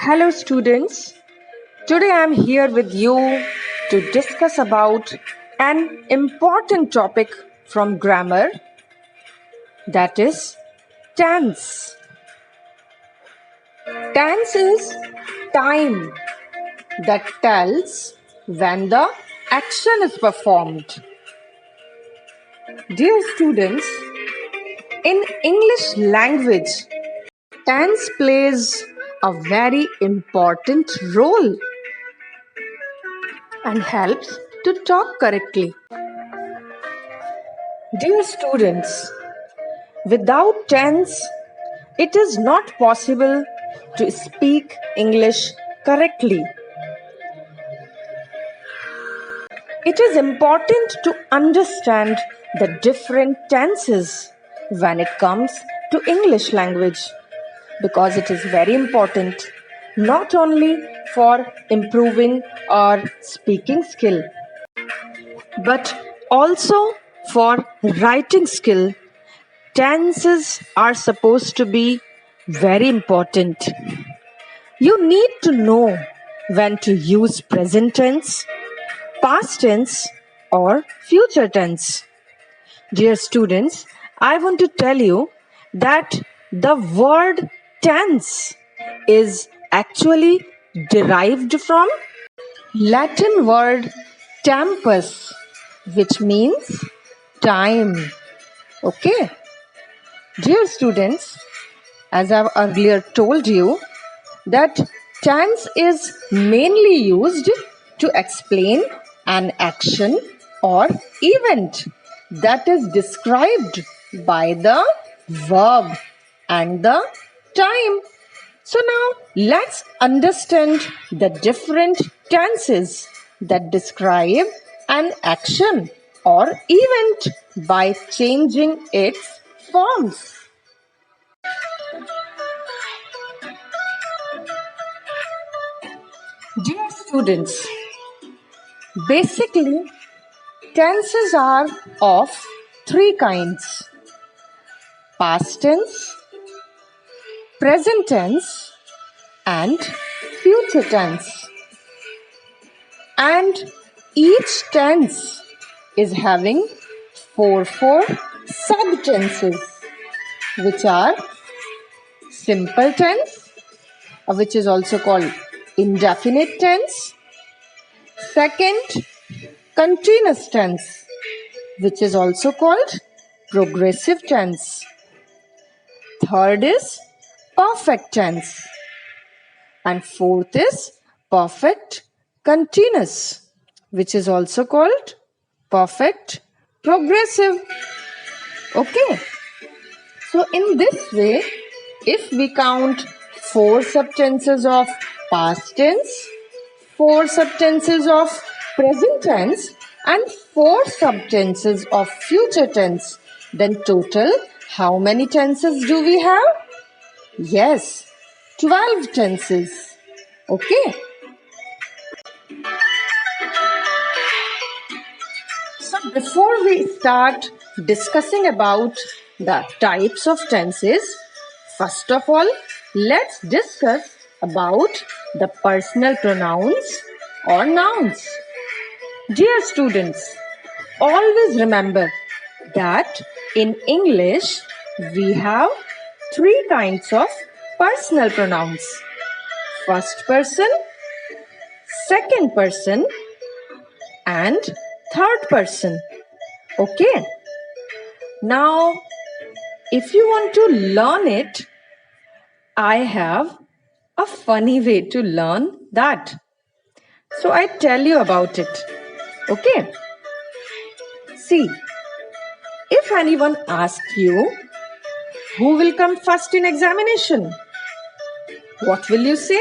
Hello students, today I am here with you to discuss about an important topic from grammar, that is tense. Tense is time that tells when the action is performed. Dear students, in English language, tense plays a very important role and helps to talk correctly. Dear students, without tense, it is not possible to speak English correctly. It is important to understand the different tenses when it comes to English language because it is very important not only for improving our speaking skill but also for writing skill. Tenses are supposed to be very important. You need to know when to use present tense, past tense, or future tense. Dear students, I want to tell you that the word tense is actually derived from Latin word tempus, which means time. Okay? Dear students, as I've earlier told you, that tense is mainly used to explain an action or event that is described by the verb and the time. So now let's understand the different tenses that describe an action or event by changing its forms. Dear students, basically tenses are of three kinds: past tense, present tense, and future tense. And each tense is having four subtenses, which are simple tense, which is also called indefinite tense. Second, continuous tense, which is also called progressive tense. Third is perfect tense. And fourth is perfect continuous, which is also called perfect progressive. Okay. So in this way, if we count four subtenses of past tense, four subtenses of present tense, and four subtenses of future tense, then total how many tenses do we have? Yes, 12 tenses. Okay. So before we start discussing about the types of tenses, first of all, let's discuss about the personal pronouns or nouns. Dear students, always remember that in English we have three kinds of personal pronouns: first person, second person, and third person. Okay. Now, if you want to learn it, I have a funny way to learn that. So I tell you about it. Okay. See, if anyone asks you, who will come first in examination? What will you say?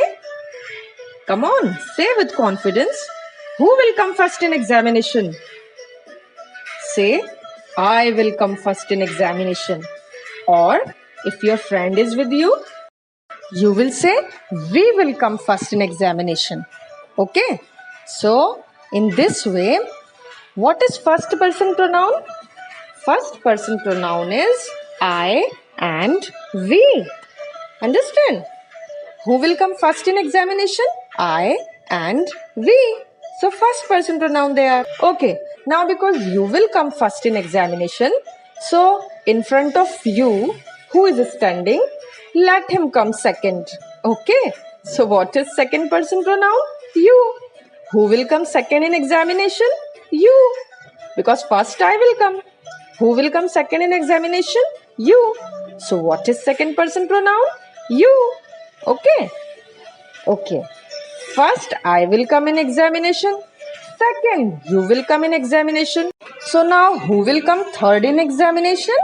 Come on, say with confidence. Who will come first in examination? Say, I will come first in examination. Or if your friend is with you, you will say, we will come first in examination. Okay. So, in this way, what is first person pronoun? First person pronoun is I and we. Understand? Who will come first in examination? I and we. So first person pronoun they are. Okay. Now because you will come first in examination, so in front of you, who is standing? Let him come second. Okay. So what is second person pronoun? You. Who will come second in examination? You. Because first I will come. Who will come second in examination? You. So what is second person pronoun? You. Okay. Okay. First I will come in examination. Second you will come in examination. So now who will come third in examination?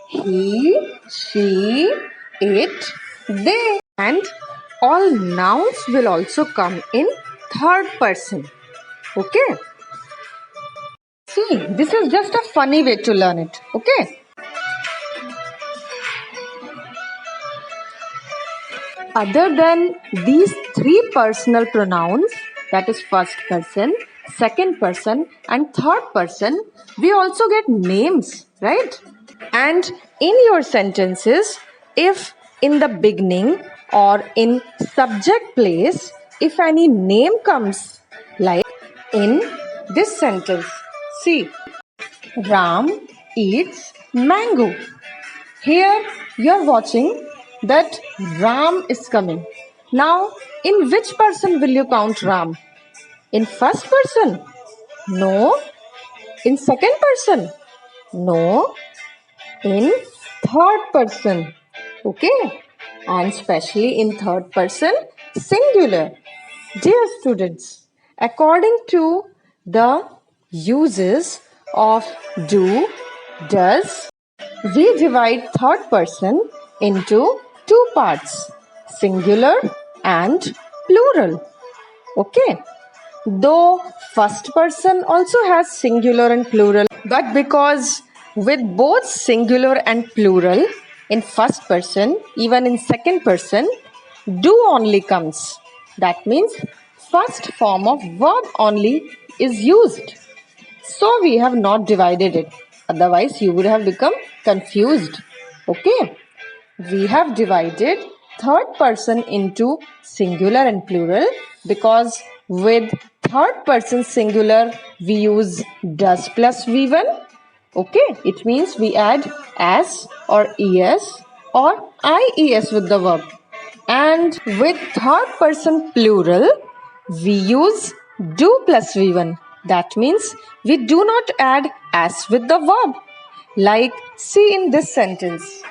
He, she, it, they. And all nouns will also come in third person. Okay. See, this is just a funny way to learn it. Okay. Other than these three personal pronouns, that is first person, second person and third person, we also get names, right? And in your sentences, if in the beginning or in subject place, if any name comes, like in this sentence, see, Ram eats mango. Here you are watching that Ram is coming. Now, in which person will you count Ram? In first person? No. In second person? No. In third person. Okay? And especially in third person, singular. Dear students, according to the uses of do, does, we divide third person into two parts, singular and plural. Okay. Though first person also has singular and plural, but because with both singular and plural in first person, even in second person, do only comes. That means first form of verb only is used. So we have not divided it. Otherwise you would have become confused. Okay. We have divided third person into singular and plural because with third person singular we use does plus v1. Okay, it means we add as or es or ies with the verb. And with third person plural we use do plus v1. That means we do not add as with the verb. Like see in this sentence.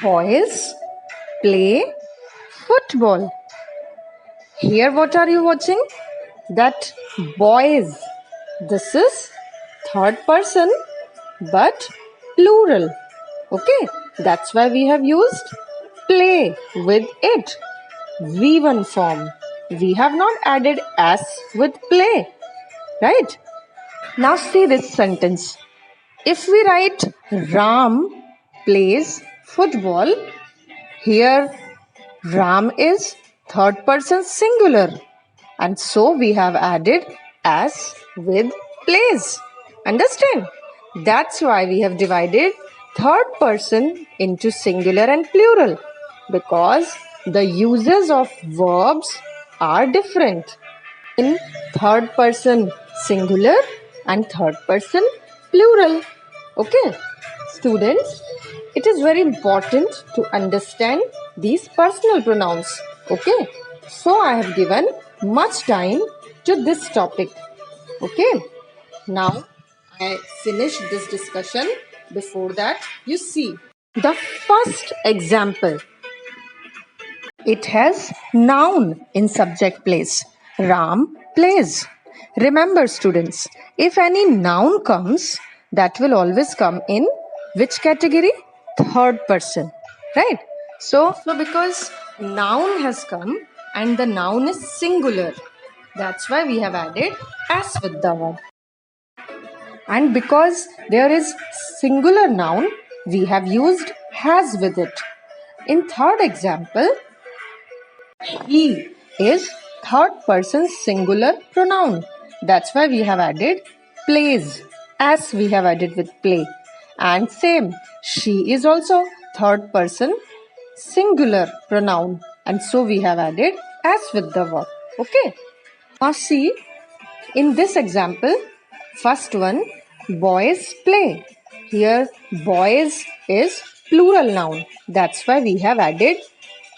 Boys play football. Here what are you watching? That boys. This is third person but plural. Okay, that's why we have used play with it. V1 form. We have not added as with play. Right? Now see this sentence. If we write Ram plays football, here Ram is third person singular and so we have added as with plays. Understand? That's why we have divided third person into singular and plural because the uses of verbs are different. In third person singular and third person plural. Okay, students, it is very important to understand these personal pronouns. Okay, so I have given much time to this topic. Okay, now I finished this discussion. Before that, you see the first example. It has noun in subject place. Ram plays. Remember students, if any noun comes, that will always come in which category? Third person. Right? So because noun has come and the noun is singular, that's why we have added as with the verb. And because there is singular noun, we have used has with it. In third example, he is third person singular pronoun. That's why we have added plays as we have added with play. And same, she is also third person singular pronoun, and so we have added as with the verb. Okay. Now see, in this example, first one, boys play. Here, boys is plural noun. That's why we have added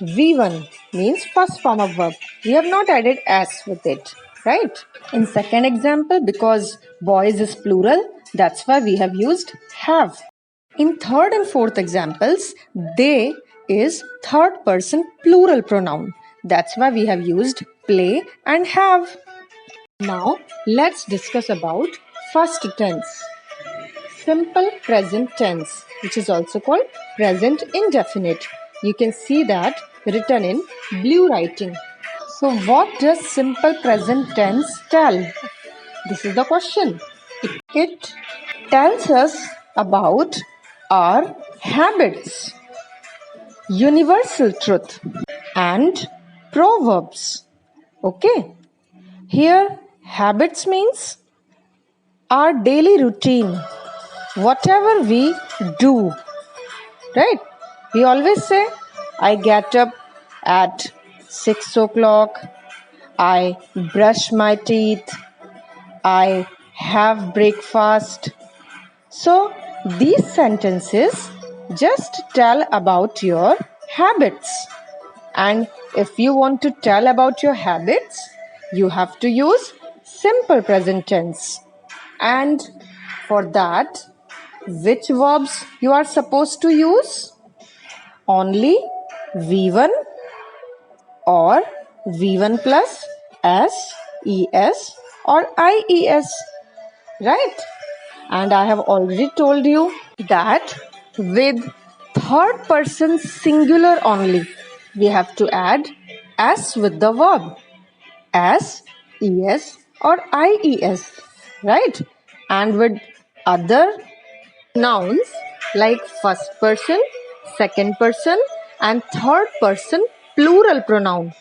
V1, means first form of verb. We have not added S with it, right? In second example, because boys is plural, that's why we have used have. In third and fourth examples, they is third person plural pronoun. That's why we have used play and have. Now, let's discuss about first tense. Simple present tense, which is also called present indefinite. You can see that written in blue writing. So, what does simple present tense tell? This is the question. It tells us about our habits, universal truth, and proverbs. Okay. Here, habits means our daily routine, whatever we do, right? We always say, I get up at 6 o'clock, I brush my teeth, I have breakfast. So, these sentences just tell about your habits. And if you want to tell about your habits, you have to use simple present tense. And for that, which verbs you are supposed to use? Only V1 or V1 plus S, ES or IES, right? And I have already told you that with third person singular only, we have to add S with the verb. S, ES or IES, right? And with other nouns like first person, second person and third person plural pronoun.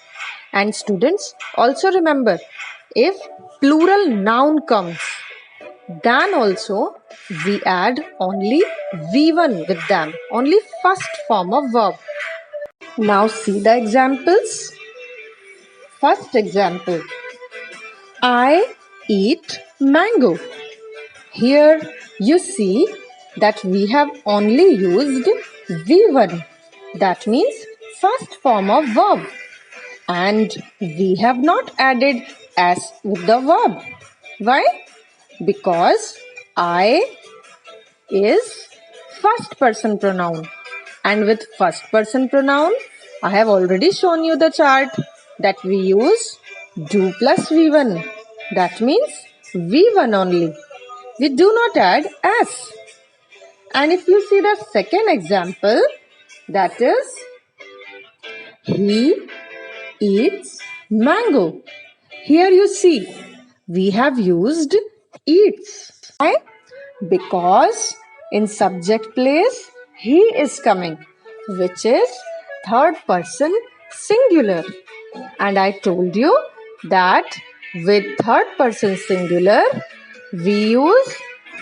And students, also remember, if plural noun comes, then also we add only V1 with them, only first form of verb. Now see the examples. First example, I eat mango. Here you see that we have only used V1. That means first form of verb. And we have not added S with the verb. Why? Because I is first person pronoun. And with first person pronoun, I have already shown you the chart that we use do plus V1. That means V1 only. We do not add S. And if you see the second example, that is, he eats mango. Here you see, we have used eats. Why? Because in subject place, he is coming, which is third person singular. And I told you that with third person singular, we use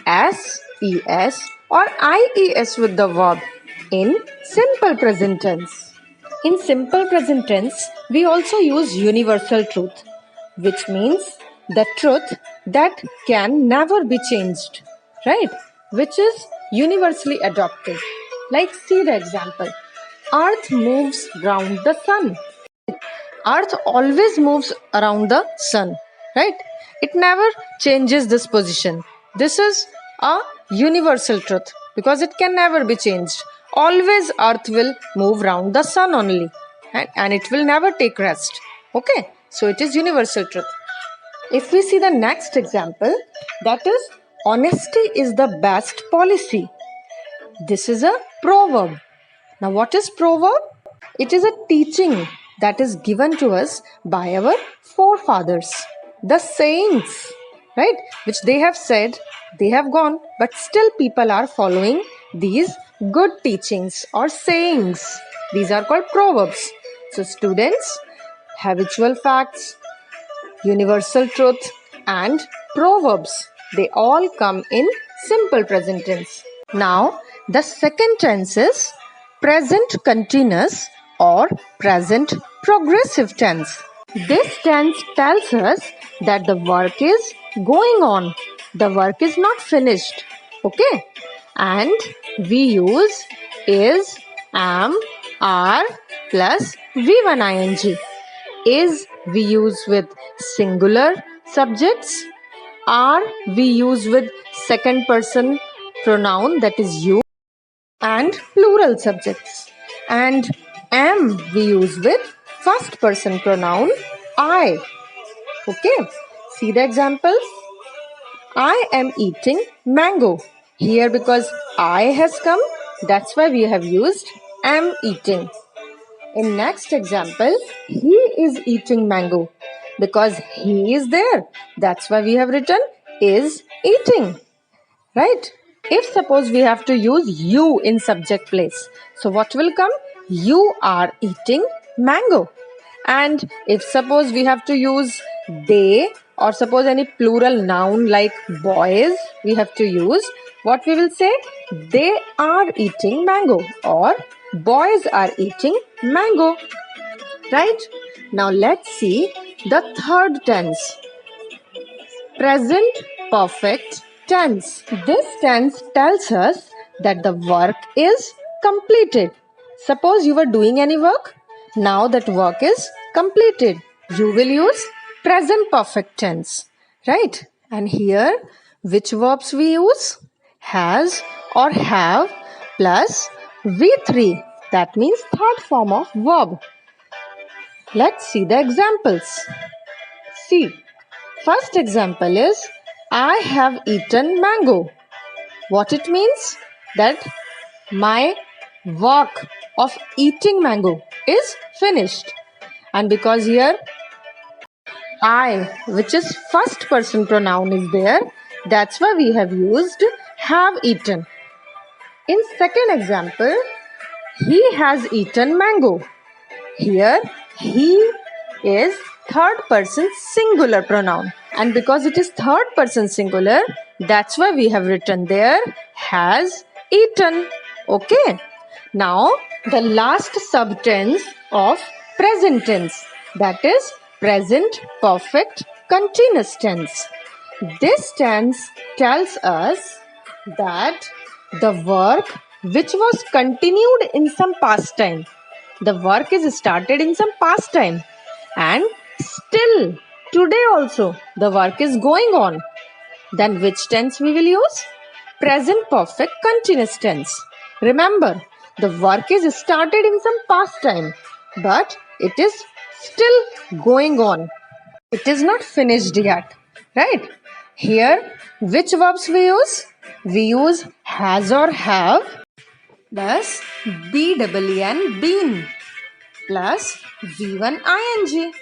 S, ES or IES with the verb in simple present tense. In simple present tense, we also use universal truth, which means the truth that can never be changed, right? Which is universally adopted. Like, see the example. Earth moves round the sun. Earth always moves around the sun, right? It never changes this position. This is a universal truth because it can never be changed. Always Earth will move round the sun only, and it will never take rest. Okay, so it is universal truth. If we see the next example, that is, honesty is the best policy. This is a proverb. Now, what is proverb? It is a teaching that is given to us by our forefathers, the saints, right? Which they have said, they have gone, but still people are following these good teachings or sayings. These are called proverbs. So, students, habitual facts, universal truth, and proverbs, they all come in simple present tense. Now, the second tense is present continuous or present progressive tense. This tense tells us that the work is going on. The work is not finished. Okay? And we use is, am, are plus V1 ing. Is we use with singular subjects. Are we use with second person pronoun, that is you, and plural subjects. And am we use with first person pronoun I. Okay, see the examples. I am eating mango. Here, because I has come, that's why we have used am eating. In next example, he is eating mango. Because he is there, that's why we have written is eating. Right? If suppose we have to use you in subject place, so what will come? You are eating mango. And if suppose we have to use they, or suppose any plural noun like boys we have to use, what we will say? They are eating mango, or boys are eating mango. Right? Now let's see the third tense. Present perfect tense. This tense tells us that the work is completed. Suppose you were doing any work. Now that work is completed. You will use present perfect tense. Right? And here, which verbs we use? Has or have plus V3. That means third form of verb. Let's see the examples. See. First example is I have eaten mango. What it means? That my work of eating mango is finished. And because here I, which is first person pronoun, is there, that's why we have used have eaten. In second example, he has eaten mango. Here he is third person singular pronoun, and because it is third person singular, that's why we have written there has eaten. Okay, now the last subtense of present tense, that is present perfect continuous tense. This tense tells us that the work which was continued in some past time, the work is started in some past time, and still today also the work is going on. Then which tense we will use? Present perfect continuous tense. Remember, the work is started in some past time, but it is still going on. It is not finished yet. Right? Here, which verbs we use? We use has or have plus BEEN, been, plus V1 ing.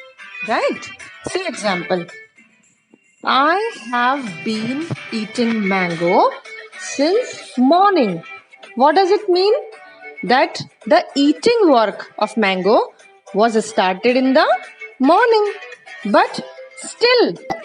Right? Say example. I have been eating mango since morning. What does it mean? That the eating work of mango was started in the morning, but still